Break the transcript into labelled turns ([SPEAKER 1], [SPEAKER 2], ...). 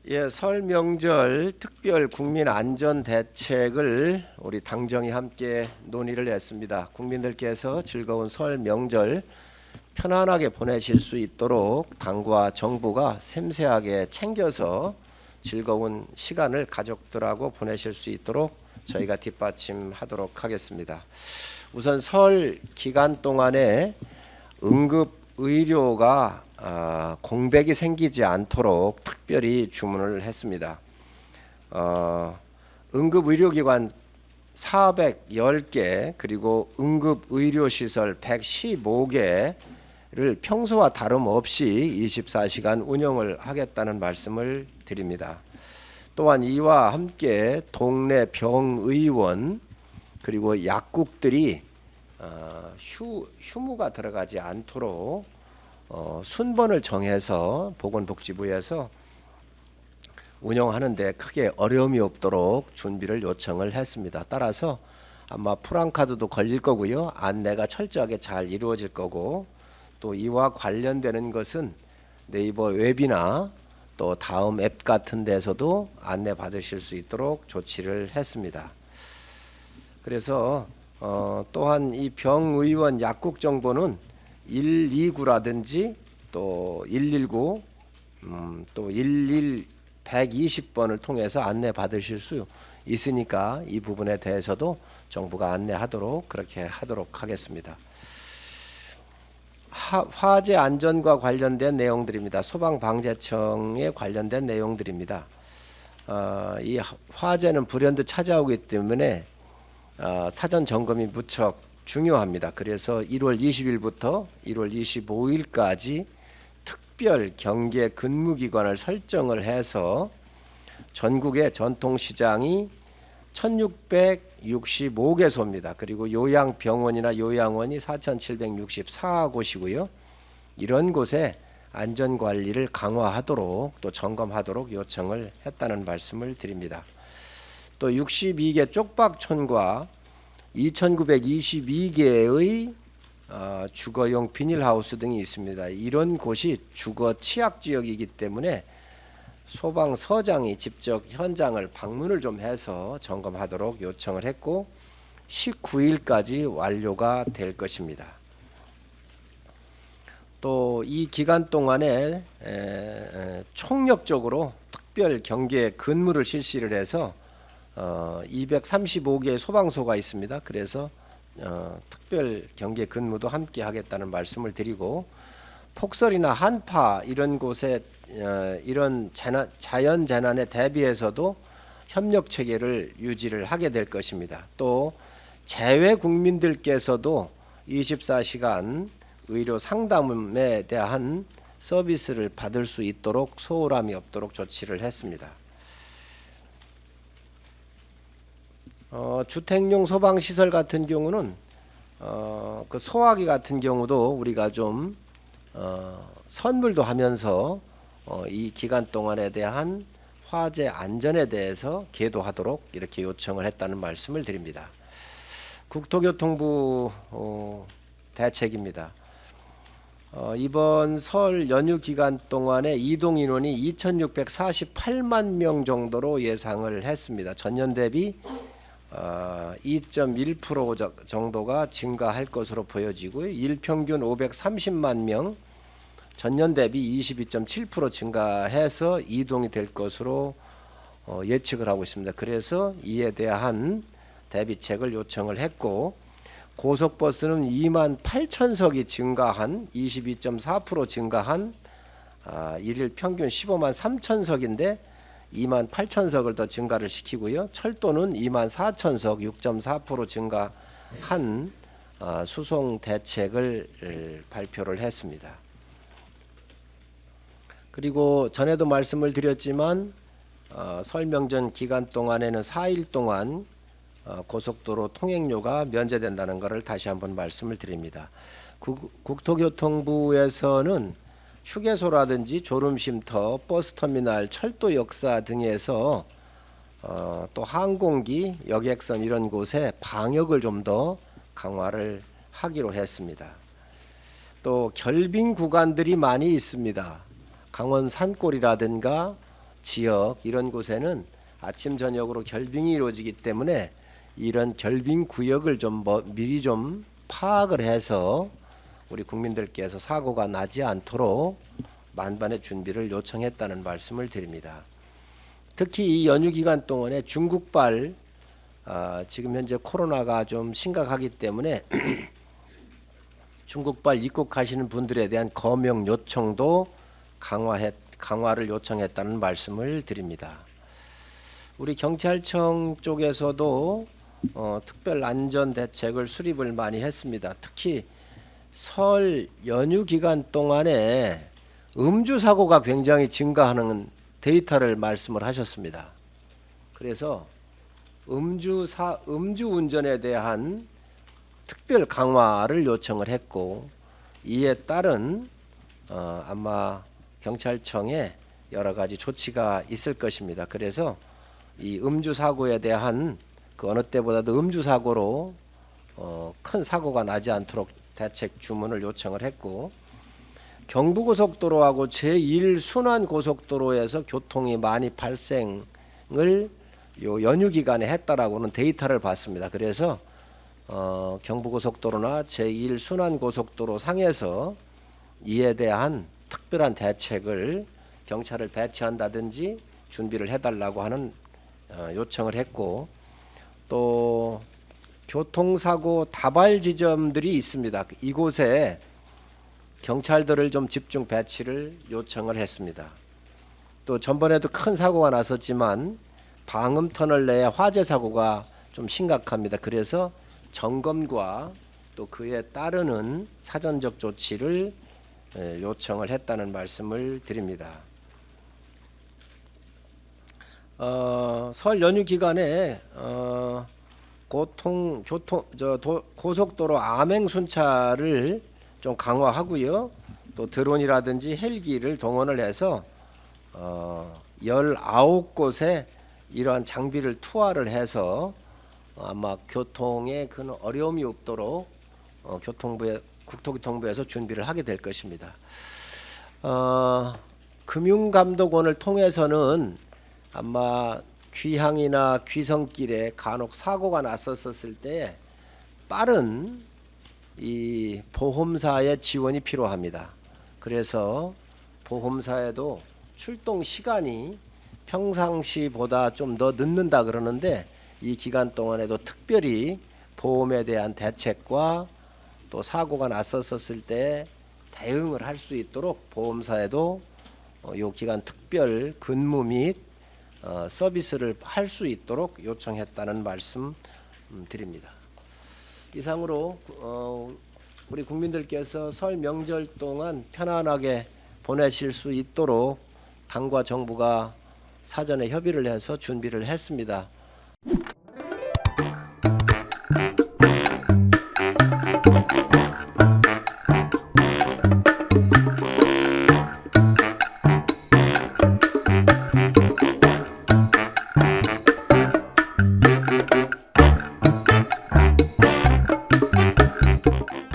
[SPEAKER 1] 예, 설 명절 특별 국민 안전 대책을 우리 당정이 함께 논의를 했습니다. 국민들께서 즐거운 설 명절 편안하게 보내실 수 있도록 당과 정부가 섬세하게 챙겨서 즐거운 시간을 가족들하고 보내실 수 있도록 저희가 뒷받침하도록 하겠습니다. 우선 설 기간 동안에 응급 의료가 공백이 생기지 않도록 특별히 주문을 했습니다. 응급의료기관 410개 그리고 응급의료시설 115개를 평소와 다름없이 24시간 운영을 하겠다는 말씀을 드립니다. 또한 이와 함께 동네 병의원 그리고 약국들이 휴무가 들어가지 않도록 순번을 정해서 보건복지부에서 운영하는 데 크게 어려움이 없도록 준비를 요청을 했습니다. 따라서 아마 프랑카드도 걸릴 거고요. 안내가 철저하게 잘 이루어질 거고, 또 이와 관련되는 것은 네이버 웹이나 또 다음 앱 같은 데서도 안내 받으실 수 있도록 조치를 했습니다. 그래서 또한 이 병의원 약국 정보는 129라든지 또 119, 또 120번을 통해서 안내 받으실 수 있으니까 이 부분에 대해서도 정부가 안내하도록 그렇게 하도록 하겠습니다. 화재 안전과 관련된 내용들입니다. 소방방재청에 관련된 내용들입니다. 이 화재는 불현듯 찾아오기 때문에 사전 점검이 무척 중요합니다. 그래서 1월 20일부터 1월 25일까지 특별 경계 근무기관을 설정을 해서 전국의 전통시장이 1665개소입니다. 그리고 요양병원이나 요양원이 4764곳이고요. 이런 곳에 안전관리를 강화하도록 또 점검하도록 요청을 했다는 말씀을 드립니다. 또 62개 쪽박촌과 2922개의 주거용 비닐하우스 등이 있습니다. 이런 곳이 주거 취약지역이기 때문에 소방서장이 직접 현장을 방문을 좀 해서 점검하도록 요청을 했고 19일까지 완료가 될 것입니다. 또 이 기간 동안에 총력적으로 특별 경계 근무를 실시를 해서 235개의 소방서가 있습니다. 그래서 특별 경계 근무도 함께 하겠다는 말씀을 드리고 폭설이나 한파 이런 곳에 이런 자연 재난에 대비해서도 협력 체계를 유지를 하게 될 것입니다. 또 재외 국민들께서도 24시간 의료 상담에 대한 서비스를 받을 수 있도록 소홀함이 없도록 조치를 했습니다. 주택용 소방시설 같은 경우는 그 소화기 같은 경우도 우리가 좀 선물도 하면서 이 기간 동안에 대한 화재 안전에 대해서 계도하도록 이렇게 요청을 했다는 말씀을 드립니다. 국토교통부 대책입니다. 이번 설 연휴 기간 동안에 이동 인원이 2648만 명 정도로 예상을 했습니다. 전년 대비 2.1% 정도가 증가할 것으로 보여지고요. 일평균 530만 명, 전년 대비 22.7% 증가해서 이동이 될 것으로 예측을 하고 있습니다. 그래서 이에 대한 대비책을 요청을 했고 고속버스는 2만 8천석이 증가한 22.4% 증가한 일일 평균 15만 3천석인데 2만 8천석을 더 증가를 시키고요. 철도는 2만 4천석 6.4% 증가한 수송 대책을 발표를 했습니다. 그리고 전에도 말씀을 드렸지만 설 명절 기간 동안에는 4일 동안 고속도로 통행료가 면제된다는 것을 다시 한번 말씀을 드립니다. 국토교통부에서는 휴게소라든지 졸음쉼터, 버스터미널, 철도 역사 등에서 또 항공기, 여객선 이런 곳에 방역을 좀 더 강화를 하기로 했습니다. 또 결빙 구간들이 많이 있습니다. 강원 산골이라든가 지역 이런 곳에는 아침 저녁으로 결빙이 이루어지기 때문에 이런 결빙 구역을 좀 미리 좀 파악을 해서 우리 국민들께서 사고가 나지 않도록 만반의 준비를 요청했다는 말씀을 드립니다. 특히 이 연휴 기간 동안에 중국발 지금 현재 코로나가 좀 심각하기 때문에 중국발 입국하시는 분들에 대한 검역 요청도 강화를 요청했다는 말씀을 드립니다. 우리 경찰청 쪽에서도 특별 안전 대책을 수립을 많이 했습니다. 특히 설 연휴 기간 동안에 음주 사고가 굉장히 증가하는 데이터를 말씀을 하셨습니다. 그래서 음주 운전에 대한 특별 강화를 요청을 했고, 이에 따른 아마 경찰청에 여러 가지 조치가 있을 것입니다. 그래서 이 음주 사고에 대한 그 어느 때보다도 음주 사고로 큰 사고가 나지 않도록 대책 주문을 요청을 했고, 경부고속도로하고 제1순환고속도로에서 교통이 많이 발생을 요 연휴 기간에 했다라고는 데이터를 봤습니다. 그래서 경부고속도로나 제1순환고속도로 상에서 이에 대한 특별한 대책을 경찰을 배치한다든지 준비를 해달라고 하는 요청을 했고, 또 교통사고 다발 지점들이 있습니다. 이곳에 경찰들을 좀 집중 배치를 요청을 했습니다. 또 전번에도 큰 사고가 났었지만 방음터널 내에 화재 사고가 좀 심각합니다. 그래서 점검과 또 그에 따르는 사전적 조치를 요청을 했다는 말씀을 드립니다. 설 연휴 기간에 고속도로 암행 순찰을 좀 강화하고요. 또 드론이라든지 헬기를 동원을 해서 19곳에 이러한 장비를 투하를 해서 아마 교통에 큰 어려움이 없도록 국토교통부에서 준비를 하게 될 것입니다. 금융감독원을 통해서는 아마 귀향이나 귀성길에 간혹 사고가 났었을 때 빠른 이 보험사의 지원이 필요합니다. 그래서 보험사에도 출동 시간이 평상시보다 좀 더 늦는다 그러는데, 이 기간 동안에도 특별히 보험에 대한 대책과 또 사고가 났었을 때 대응을 할 수 있도록 보험사에도 이 기간 특별 근무 및 서비스를 할 수 있도록 요청했다는 말씀 드립니다. 이상으로 우리 국민들께서 설 명절 동안 편안하게 보내실 수 있도록 당과 정부가 사전에 협의를 해서 준비를 했습니다.